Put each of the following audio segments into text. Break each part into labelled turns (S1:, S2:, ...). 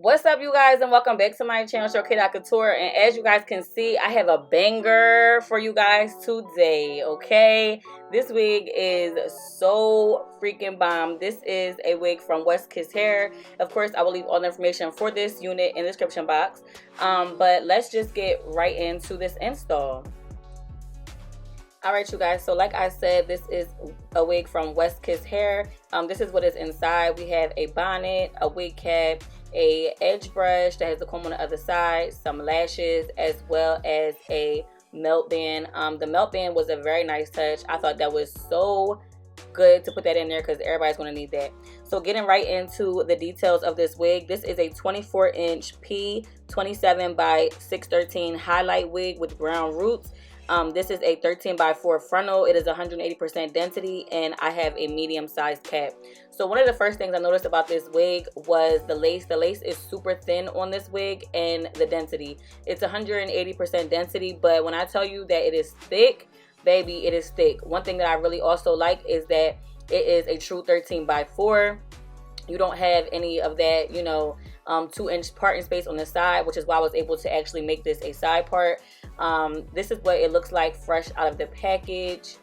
S1: What's up, you guys, and welcome back to my channel, Show K Couture. And as you guys can see, I have a banger for you guys today. Okay, this wig is so freaking bomb. This is a wig from Westkiss Hair. Of course, I will leave all the information for this unit in the description box. But let's just get right into this install. Alright, you guys, so like I said, this is a wig from Westkiss Hair. This is what is inside. We have a bonnet, a wig cap, a edge brush that has the comb on the other side, some lashes, as well as a melt band. The melt band was a very nice touch. I thought that was so good to put that in there because everybody's going to need that. So getting right into the details of this wig, this is a 24-inch P27 by 613 highlight wig with brown roots. This is a 13 by 4 frontal. It is 180% density, and I have a medium sized cap. So one of the first things I noticed about this wig was the lace. The lace is super thin on this wig, and the density. It's 180% density, but when I tell you that it is thick, baby, it is thick. One thing that I really also like is that it is a true 13 by 4. You don't have any of that, 2-inch parting space on the side, which is why I was able to actually make this a side part. This is what it looks like fresh out of the package.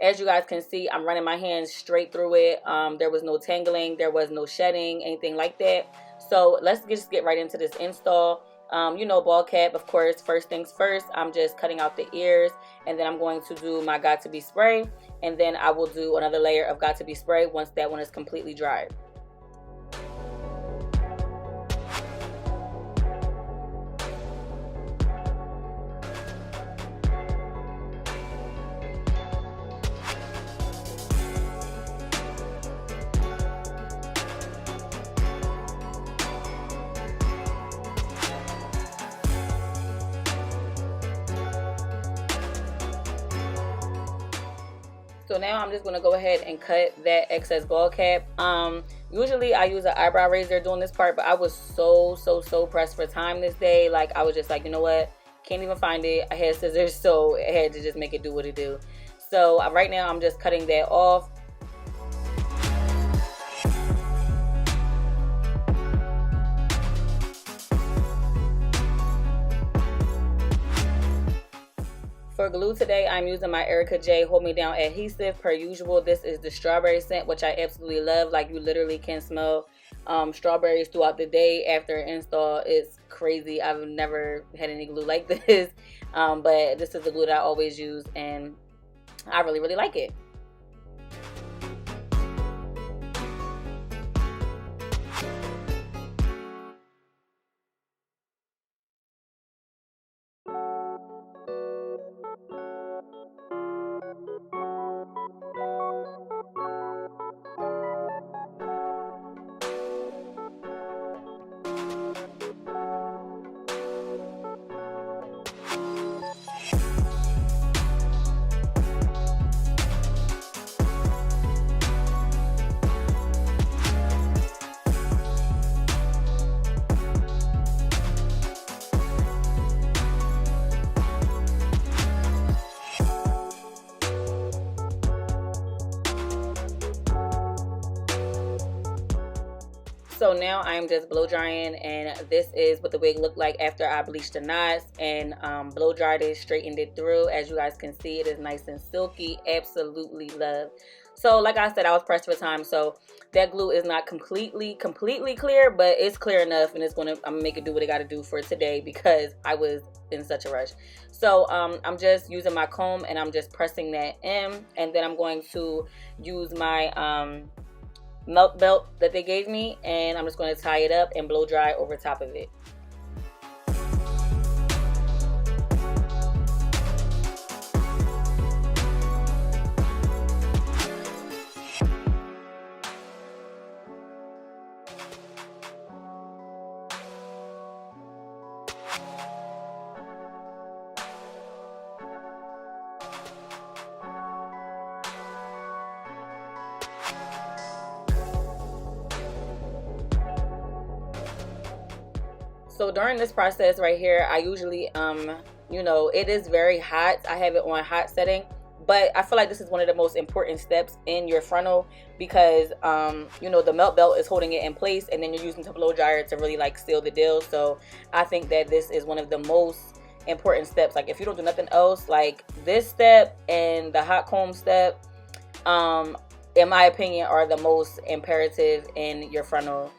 S1: As you guys can see, I'm running my hands straight through it. There was no tangling, there was no shedding, anything like that. So let's just get right into this install. Ball cap, of course. First things first, I'm just cutting out the ears, and then I'm going to do my Got To Be spray, and then I will do another layer of Got To Be spray once that one is completely dried. So now I'm just going to go ahead and cut that excess ball cap. Usually I use an eyebrow razor doing this part, but I was so pressed for time this day. Like, I was just like, you know what? Can't even find it. I had scissors, so I had to just make it do what it do. So right now I'm just cutting that off. For glue today, I'm using my Erica J Hold Me Down adhesive per usual. This is the strawberry scent, which I absolutely love. Like, you literally can smell strawberries throughout the day after install. It's crazy. I've never had any glue like this, but this is the glue that I always use, and I really like it. So now I'm just blow drying, and this is what the wig looked like after I bleached the knots and blow dried it, straightened it through. As you guys can see, it is nice and silky. Absolutely love. So like I said, I was pressed for time, so that glue is not completely clear, but it's clear enough, and I'm gonna make it do what it got to do for today because I was in such a rush. So I'm just using my comb, and I'm just pressing that in, and then I'm going to use my melt belt that they gave me, and I'm just going to tie it up and blow dry over top of it. So during this process right here, I usually, it is very hot. I have it on hot setting, But I feel like this is one of the most important steps in your frontal because, you know, the melt belt is holding it in place, and then you're using the blow dryer to really like seal the deal. So I think that this is one of the most important steps. Like if you don't do nothing else, like this step and the hot comb step, in my opinion, are the most imperative in your frontal,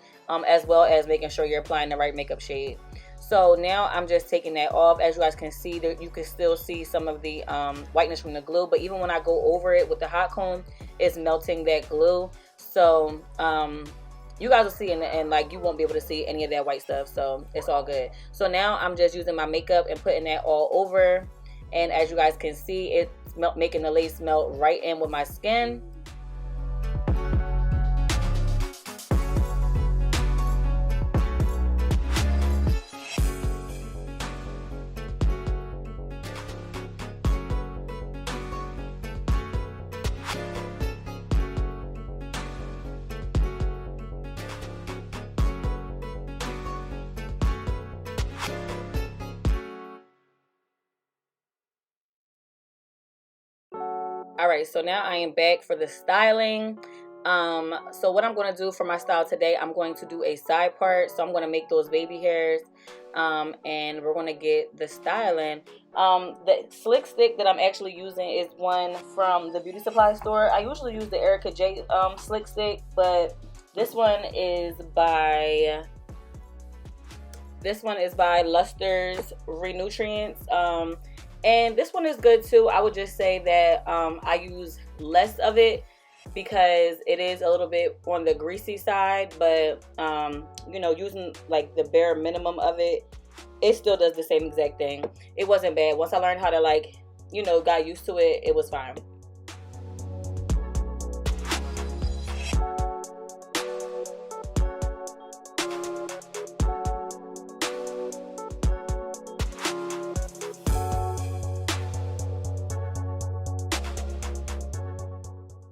S1: as well as making sure you're applying the right makeup shade. So now I'm just taking that off. As you guys can see, that you can still see some of the whiteness from the glue, but even when I go over it with the hot comb, it's melting that glue. So you guys will see and like you won't be able to see any of that white stuff, so it's all good. So now I'm just using my makeup and putting that all over, and as you guys can see, it's making the lace melt right in with my skin. Alright, so now I am back for the styling. So what I'm going to do for my style today, I'm going to do a side part. So I'm going to make those baby hairs, and we're going to get the styling. The slick stick that I'm actually using is one from the beauty supply store. I usually use the Erica J slick stick, but this one is by Luster's Renutrients. And this one is good too. I would just say that I use less of it because it is a little bit on the greasy side, but you know, using like the bare minimum of it, it still does the same exact thing. It wasn't bad. Once I learned how to, like, you know, got used to it, it was fine.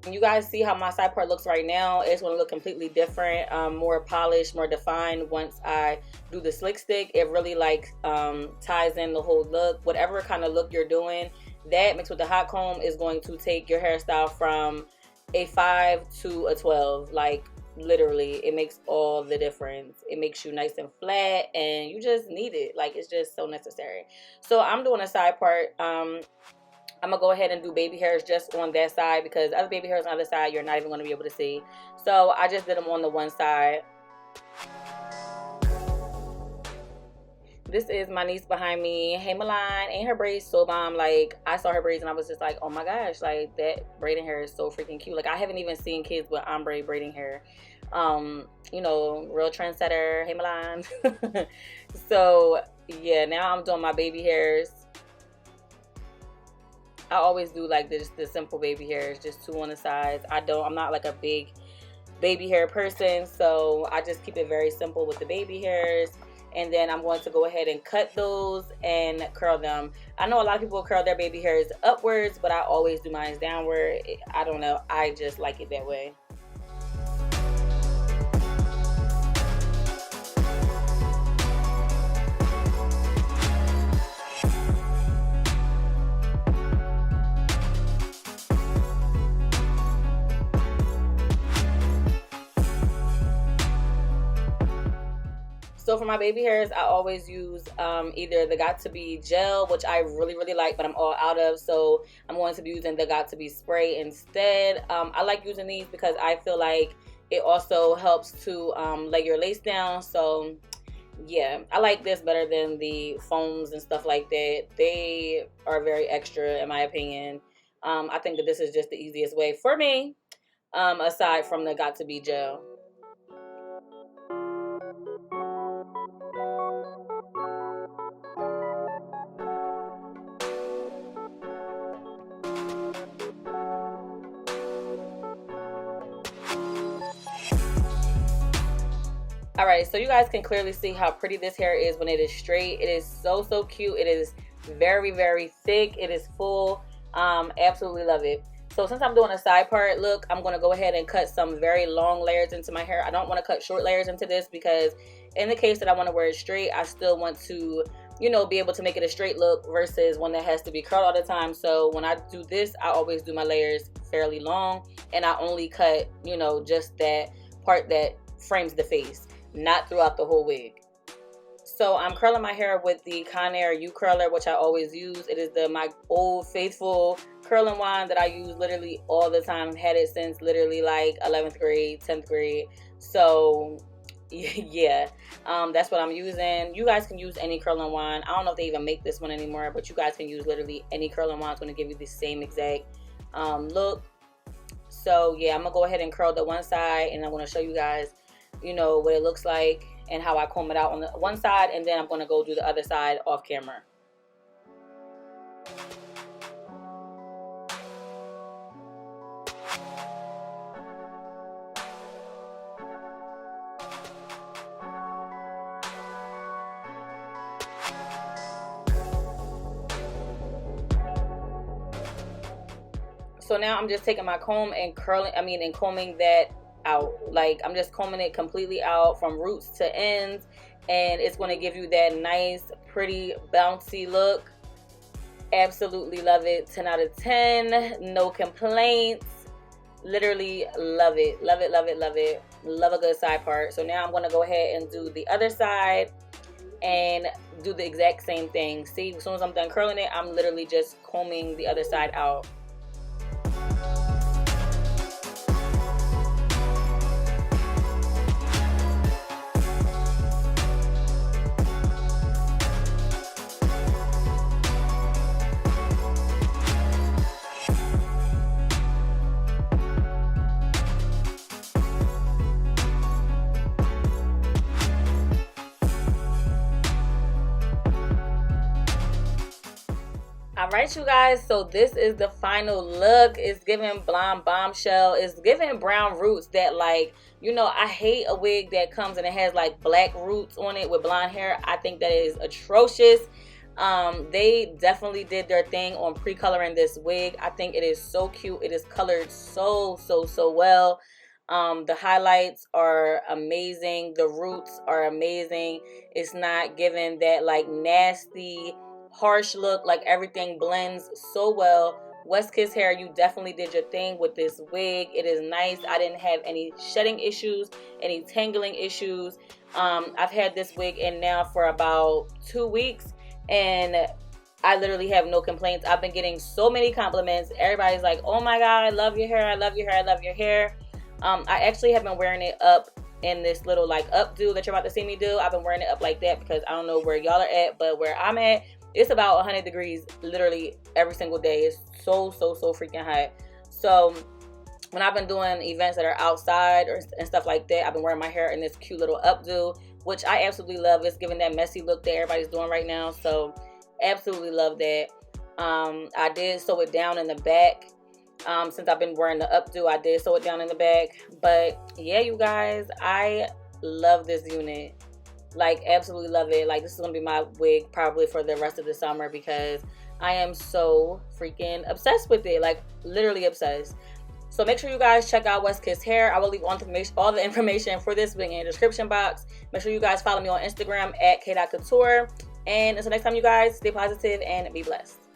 S1: You guys see how my side part looks right now. It's going to look completely different, more polished, more defined once I do the slick stick. It really like ties in the whole look. Whatever kind of look you're doing, that mixed with the hot comb is going to take your hairstyle from a 5 to a 12. Like literally, it makes all the difference. It makes you nice and flat, and you just need it. Like, it's just so necessary. So I'm doing a side part. I'm going to go ahead and do baby hairs just on that side because other baby hairs on the other side, you're not even going to be able to see. So I just did them on the one side. This is my niece behind me. Hey, Milan. Ain't her braids so bomb? Like, I saw her braids and I was just like, oh my gosh, like that braiding hair is so freaking cute. Like, I haven't even seen kids with ombre braiding hair. You know, real trendsetter. Hey, Milan. So yeah, now I'm doing my baby hairs. I always do like this, the simple baby hairs, just 2 on the sides. I'm not like a big baby hair person, so I just keep it very simple with the baby hairs. And then I'm going to go ahead and cut those and curl them. I know a lot of people curl their baby hairs upwards, but I always do mine downward. I don't know, I just like it that way. So for my baby hairs, I always use either the Got To Be gel, which I really like, but I'm all out of. So I'm going to be using the Got To Be spray instead. I like using these because I feel like it also helps to lay your lace down. So yeah, I like this better than the foams and stuff like that. They are very extra in my opinion. I think that this is just the easiest way for me, aside from the Got To Be gel. Alright, so you guys can clearly see how pretty this hair is when it is straight. It is so cute. It is very thick. It is full. Absolutely love it. So since I'm doing a side part look, I'm going to go ahead and cut some very long layers into my hair. I don't want to cut short layers into this because in the case that I want to wear it straight, I still want to you know, be able to make it a straight look versus one that has to be curled all the time. So when I do this, I always do my layers fairly long, and I only cut, you know, just that part that frames the face, not throughout the whole wig. So I'm curling my hair with the Conair U curler, which I always use. It is my old faithful curling wand that I use literally all the time. Had it since literally like 11th grade, 10th grade. So yeah, that's what I'm using. You guys can use any curling wand. I don't know if they even make this one anymore, but you guys can use literally any curling wand. It's going to give you the same exact look. So yeah, I'm gonna go ahead and curl the one side, and I'm going to show you guys, you know, what it looks like and how I comb it out on the one side, and then I'm going to go do the other side off camera. So now I'm just taking my comb and combing that out. Like, I'm just combing it completely out from roots to ends, and it's going to give you that nice, pretty, bouncy look. Absolutely love it. 10 out of 10. No complaints. Literally love it. Love it, love it, love it. Love a good side part. So now I'm going to go ahead and do the other side and do the exact same thing. See, as soon as I'm done curling it, I'm literally just combing the other side out. All right, you guys, so this is the final look. It's giving blonde bombshell. It's giving brown roots that, like, you know, I hate a wig that comes and it has like black roots on it with blonde hair. I think that is atrocious. They definitely did their thing on pre-coloring this wig. I think it is so cute. It is colored so well. The highlights are amazing. The roots are amazing. It's not giving that like nasty, harsh look. Like, everything blends so well. Westkiss Hair, you definitely did your thing with this wig. It is nice. I didn't have any shedding issues, any tangling issues. I've had this wig in now for about 2 weeks, and I literally have no complaints. I've been getting so many compliments. Everybody's like, oh my god, I love your hair, I love your hair, I love your hair. I actually have been wearing it up in this little like updo that you're about to see me do. I've been wearing it up like that because I don't know where y'all are at, but where I'm at, it's about 100 degrees literally every single day. It's so freaking hot. So when I've been doing events that are outside and stuff like that, I've been wearing my hair in this cute little updo, which I absolutely love. It's giving that messy look that everybody's doing right now. So absolutely love that. I did sew it down in the back. Since I've been wearing the updo, I did sew it down in the back. But yeah, you guys, I love this unit. Like, absolutely love it. Like, this is gonna be my wig probably for the rest of the summer because I am so freaking obsessed with it. Like, literally obsessed. So make sure you guys check out Westkiss Hair. I will leave all the information for this wig in the description box. Make sure you guys follow me on Instagram at k.couture. And until next time, you guys, stay positive and be blessed.